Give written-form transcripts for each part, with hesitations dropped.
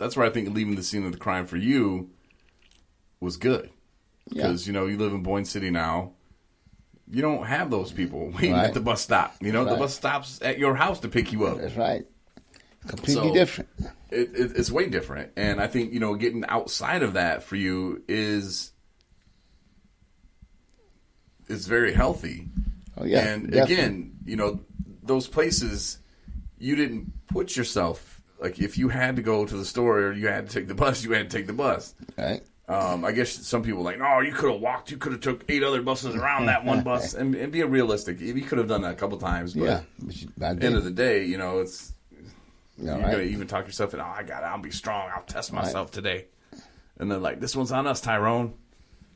that's where I think leaving the scene of the crime for you was good. Because, you live in Boyne City now. You don't have those people waiting at the bus stop. The bus stops at your house to pick you up. That's right. Completely different. It's way different. And I think, getting outside of that for you is very healthy. Oh, yeah. And definitely. again, those places, you didn't put yourself, like if you had to go to the store or you had to take the bus, you had to take the bus. Right. I guess some people are like, no, you could have walked. You could have took 8 other buses around that one bus. And being realistic, you could have done that a couple times. But at the end of the day, it's you're going to even talk yourself in, I got it. I'll be strong. I'll test myself today. And then like, this one's on us, Tyrone.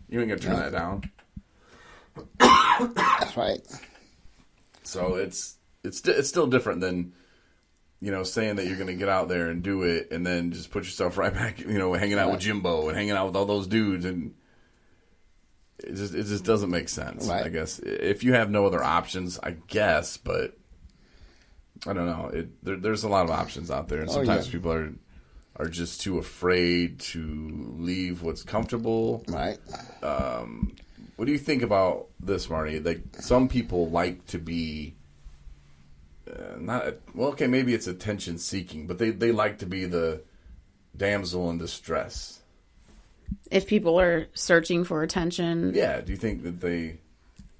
You ain't going to turn that down. That's right. So it's still different than, saying that you're going to get out there and do it and then just put yourself right back, hanging out with Jimbo and hanging out with all those dudes. And it just doesn't make sense, I guess. If you have no other options, I guess, but I don't know. There's a lot of options out there. And sometimes people are just too afraid to leave what's comfortable. Right. What do you think about this, Marty? Like, some people like to be maybe it's attention seeking, but they like to be the damsel in distress. If people are searching for attention. Yeah. Do you think that they...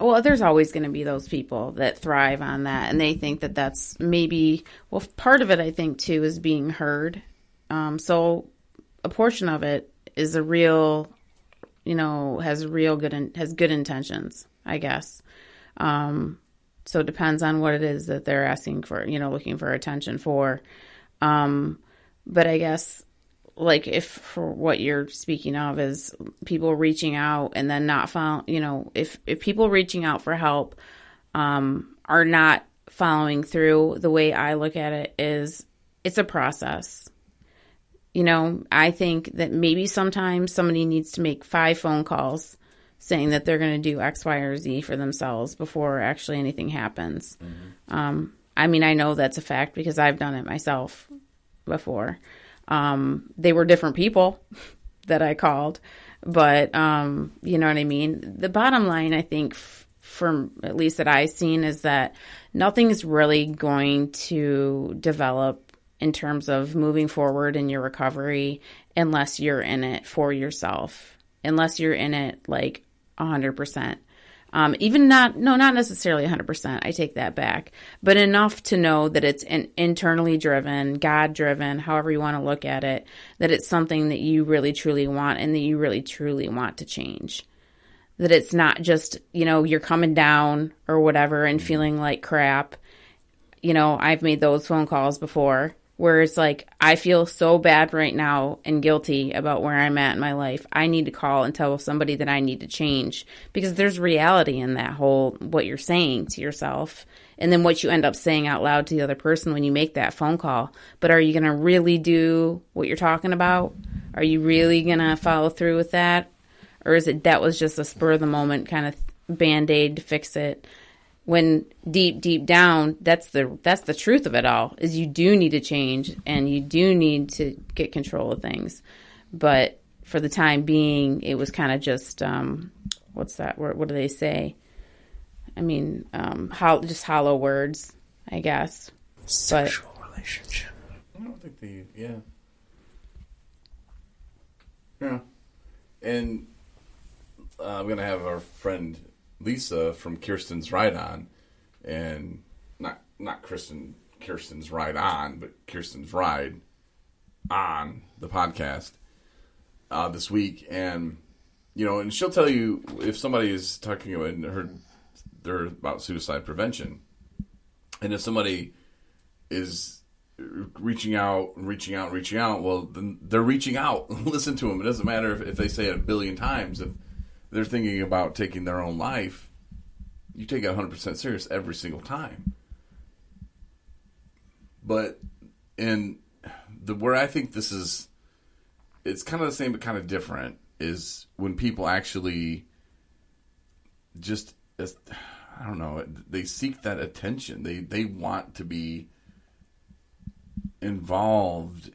Well, there's always going to be those people that thrive on that, and they think that that's maybe... Well, part of it, I think, too, is being heard. So a portion of it is a real... has good intentions, I guess. So it depends on what it is that they're asking for, looking for attention for. But I guess, like, if for what you're speaking of is people reaching out and then not found, if people reaching out for help are not following through, the way I look at it is it's a process. I think that maybe sometimes somebody needs to make 5 phone calls saying that they're going to do X, Y, or Z for themselves before actually anything happens. Mm-hmm. I know that's a fact because I've done it myself before. They were different people that I called, but you know what I mean? The bottom line, I think, from at least that I've seen, is that nothing's really going to develop in terms of moving forward in your recovery unless you're in it for yourself, unless you're in it like 100%. Not necessarily 100%. I take that back, but enough to know that it's an internally driven, God driven, however you want to look at it, that it's something that you really truly want and that you really truly want to change. That it's not just, you're coming down or whatever and feeling like crap. I've made those phone calls before where it's like, I feel so bad right now and guilty about where I'm at in my life. I need to call and tell somebody that I need to change, because there's reality in that whole, what you're saying to yourself and then what you end up saying out loud to the other person when you make that phone call. But are you going to really do what you're talking about? Are you really going to follow through with that? Or is it that was just a spur of the moment kind of Band-Aid to fix it? When deep down, that's the truth of it all, is you do need to change and you do need to get control of things. But for the time being, it was kind of just, what's that word? What do they say? Just hollow words, I guess. Sexual relationship. I don't think yeah. And I'm going to have our friend Lisa from Kirsten's Ride On, and not Kirsten's Ride On, but Kirsten's Ride On the podcast this week, and and she'll tell you if somebody is talking about they're about suicide prevention, and if somebody is reaching out, well, then they're reaching out. Listen to them. It doesn't matter if they say it 1 billion times. If they're thinking about taking their own life, you take it 100% serious every single time. But where I think this is, it's kind of the same but kind of different, is when people actually just, I don't know, they seek that attention. They want to be involved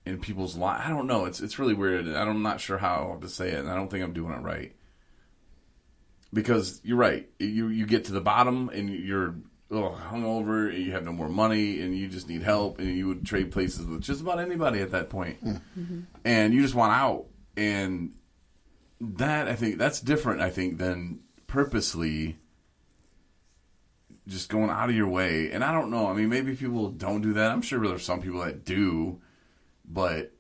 in people's lives. I don't know. It's really weird. I'm not sure how to say it, and I don't think I'm doing it right. Because you're right. You get to the bottom, and you're hungover, and you have no more money, and you just need help, and you would trade places with just about anybody at that point. Mm-hmm. And you just want out. And that, I think, that's different, I think, than purposely just going out of your way. And I don't know. I mean, maybe people don't do that. I'm sure there's some people that do. But,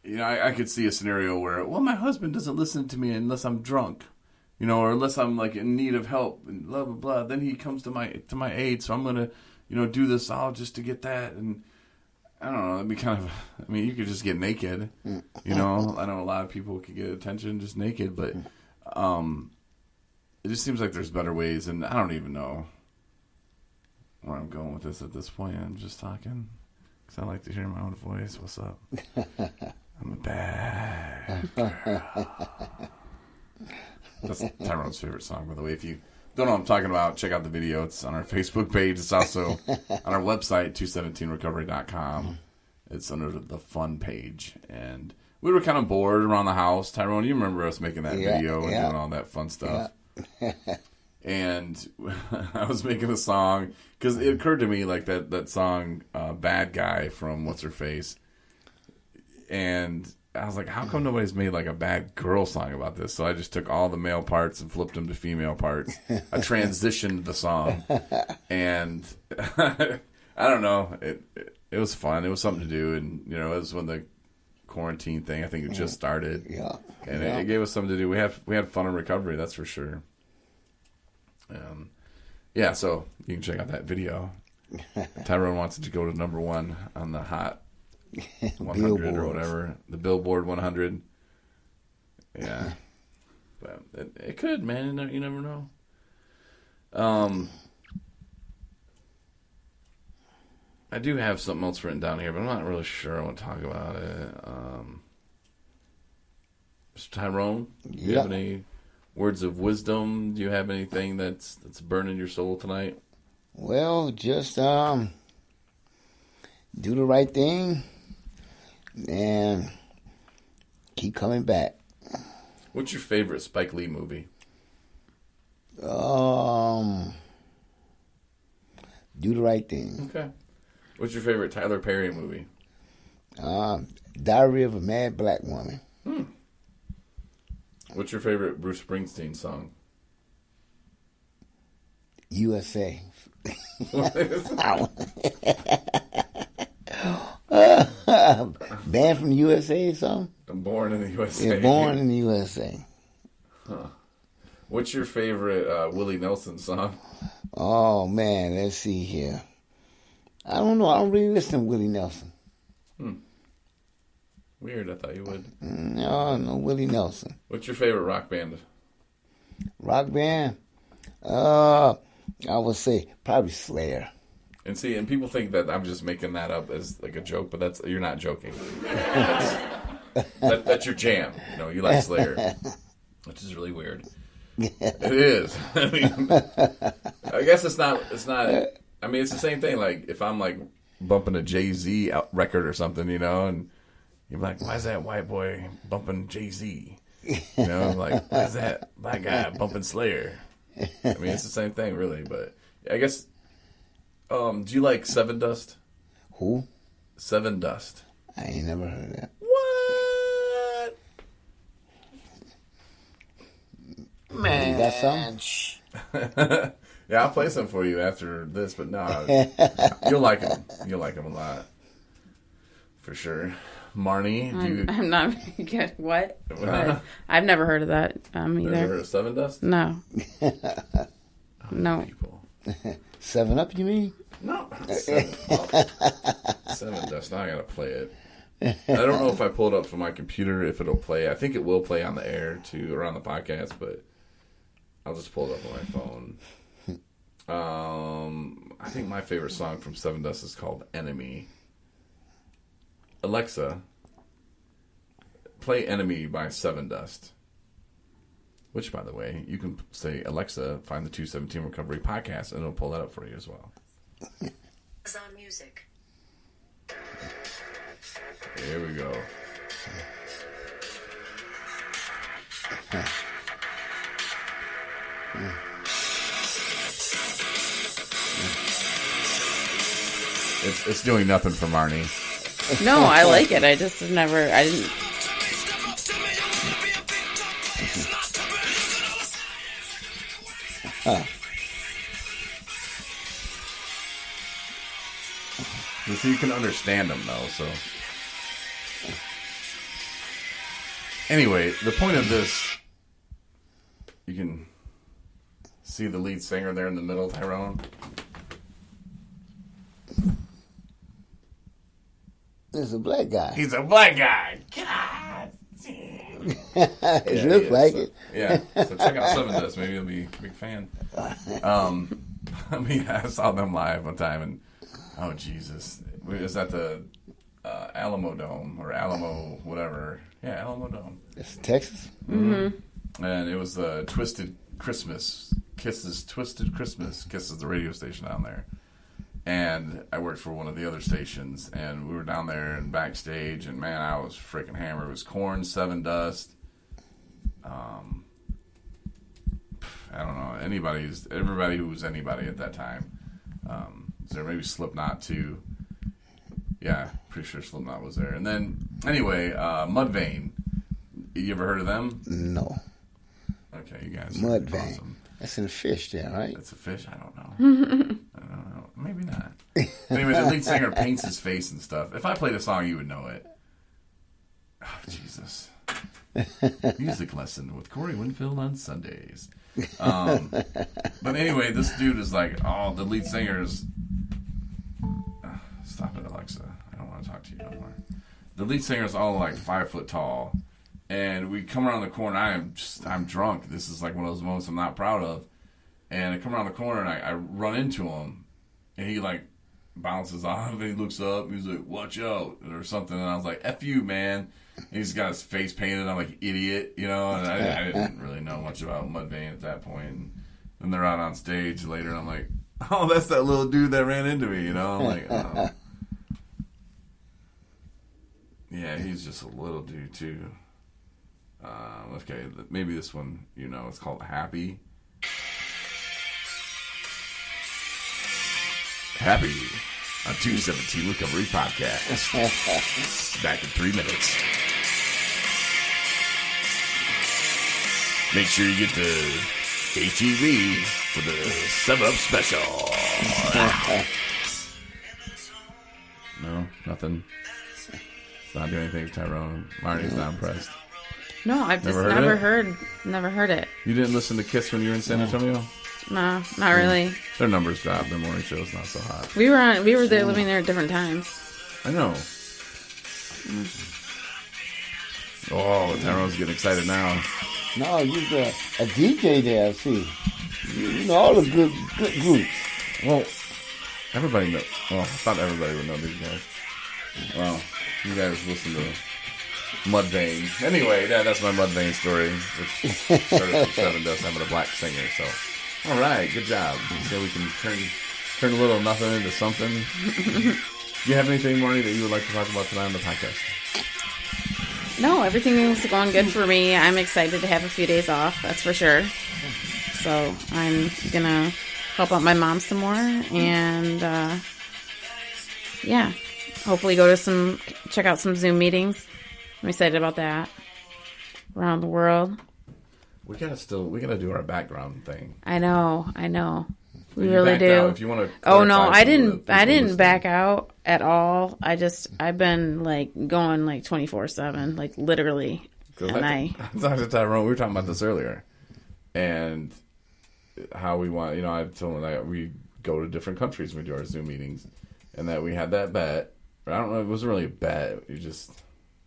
you know, I could see a scenario where, well, my husband doesn't listen to me unless I'm drunk, you know, or unless I'm like in need of help and blah, blah, blah. Then he comes to my aid. So I'm going to, you know, do this all just to get that. And I don't know. It'd be kind of, I mean, you could just get naked, you know. I know a lot of people could get attention just naked, but it just seems like there's better ways. And I don't even know where I'm going with this at this point. I'm just talking. I like to hear my own voice. What's up? I'm a bad girl. That's Tyrone's favorite song, by the way. If you don't know what I'm talking about, check out the video. It's on our Facebook page. It's also on our website, 217recovery.com. It's under the fun page. And we were kind of bored around the house. Tyrone, you remember us making that video and doing all that fun stuff. Yeah. And I was making a song because it occurred to me like that song Bad Guy from What's Her Face, and I was like, how come nobody's made like a bad girl song about this? So I just took all the male parts and flipped them to female parts. I transitioned the song, and I don't know, it was fun. It was something to do, and you know, it was when the quarantine thing, I think it just started, and it gave us something to do. We had fun in recovery, that's for sure. Yeah, so you can check out that video. Tyrone wants it to go to number 1 on the Hot 100 or whatever, the Billboard 100. Yeah, but it could, man. You never know. I do have something else written down here, but I'm not really sure I want to talk about it. Mr. Tyrone, do you have any words of wisdom? Do you have anything that's burning your soul tonight? Well, just do the right thing and keep coming back. What's your favorite Spike Lee movie? Do the right thing. Okay. What's your favorite Tyler Perry movie? Diary of a Mad Black Woman. What's your favorite Bruce Springsteen song? USA. Band from the USA or something? I'm Born in the USA. Yeah, Born in the USA. Huh. What's your favorite Willie Nelson song? Oh, man, let's see here. I don't know. I don't really listen to Willie Nelson. Weird, I thought you would. No, Willie Nelson. What's your favorite rock band? Rock band? I would say probably Slayer. And people think that I'm just making that up as like a joke, but you're not joking. That's your jam. You know, you like Slayer, which is really weird. It is. I mean, I guess it's not. I mean, it's the same thing. Like if I'm like bumping a Jay-Z record or something, you know, and you're like, why is that white boy bumping Jay-Z? You know, like why is that black guy bumping Slayer? I mean, it's the same thing, really. But I guess. Do you like Seven Dust? Who? Seven Dust. I ain't never heard of that. What? Man, you got some? Yeah, I'll play some for you after this, but no, you'll like them. You'll like them a lot, for sure. Marnie, I'm not get what? I've never heard of that either. Never heard of Seven Dust? No. No. People. 7 Up, you mean? No. Seven Dust. Now I gotta play it. I don't know if I pull it up from my computer if it'll play. I think it will play on the air too, or on the podcast, but I'll just pull it up on my phone. I think my favorite song from Seven Dust is called Enemy. Alexa, play Enemy by Seven Dust. Which, by the way, you can say, Alexa, find the 217 Recovery podcast, and it'll pull that up for you as well. On music. here we go. It's doing nothing for Marnie. No, I like it. I just I didn't. So you can understand them, though, so... Anyway, the point of this... You can see the lead singer there in the middle, Tyrone. There's a black guy. He's a black guy. God damn. It looks like it. Yeah. So check out some of this. Maybe you'll be a big fan. I mean, I saw them live one time, and oh Jesus, it was at the Alamo Dome or Alamo whatever. Yeah, Alamo Dome. It's Texas. Mm-hmm. And it was the Twisted Christmas. Twisted Christmas. Kisses the radio station down there. And I worked for one of the other stations, and we were down there and backstage, and man, I was freaking hammered. It was Korn, Seven Dust. I don't know, everybody who was anybody at that time. Is there maybe Slipknot too? Yeah, pretty sure Slipknot was there. And then anyway, Mudvayne. You ever heard of them? No. Okay, you guys. Mudvayne. Awesome. That's in a fish there, right? That's a fish? I don't know. I don't know. Maybe not. Anyway, the lead singer paints his face and stuff. If I played a song, you would know it. Oh, Jesus. Music lesson with Corey Winfield on Sundays. But anyway, this dude is like, oh, the lead singer's... Stop it, Alexa. I don't want to talk to you no more. The lead singer's all like 5 foot tall. And we come around the corner. I'm drunk. This is like one of those moments I'm not proud of. And I come around the corner and I run into him. And he like bounces off and he looks up. And he's like, watch out or something. And I was like, F you, man. And he's got his face painted. I'm like, idiot, you know. And I didn't really know much about Mudvayne at that point. And then they're out on stage later. And I'm like, oh, that's that little dude that ran into me, you know. I'm like, oh. Yeah, he's just a little dude too. Okay, maybe this one, you know, it's called Happy. Happy, a 217 Recovery Podcast. Back in 3 minutes. Make sure you get the HEV for the 7-Up special. No, nothing. It's not doing anything for Tyrone. Marnie's not impressed. No, I've just never heard it. You didn't listen to Kiss when you were in San Antonio? No, not really. Their numbers dropped. Their morning show's not so hot. We were there living there at different times. I know. Oh, Tyrone's getting excited now. No, you're a DJ there, see. You know all the good groups. Well, everybody knows. Well, I thought everybody would know these guys. Well, you guys listen to Mudvayne. Anyway, that's my Mudvayne story, which started from Seven Dust having a black singer. So, all right, good job. So we can turn a little nothing into something. Do you have anything, Marnie, that you would like to talk about tonight on the podcast? No, everything's going good for me. I'm excited to have a few days off, that's for sure. So I'm going to help out my mom some more and, yeah, hopefully check out some Zoom meetings. I'm excited about that around the world. We gotta do our background thing. I know. We You really backed do. out. If you want to. Oh no, I didn't back out at all. I've been like going like 24/7, like literally. And I talked to Tyrone. We were talking about this earlier, and how we want. You know, I told him that we go to different countries when we do our Zoom meetings, and that we had that bet. But I don't know. It wasn't really a bet. It's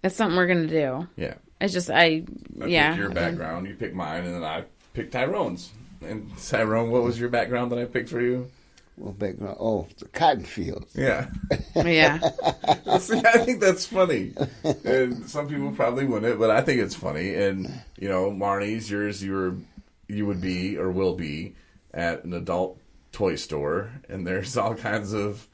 something we're gonna do. Yeah. It's just I pick your background, you pick mine, and then I pick Tyrone's. And Tyrone, what was your background that I picked for you? What background? Oh, the cotton fields. Yeah. Yeah. See, I think that's funny. And some people probably wouldn't, but I think it's funny. And, you know, Marnie's, yours, you would be or will be at an adult toy store. And there's all kinds of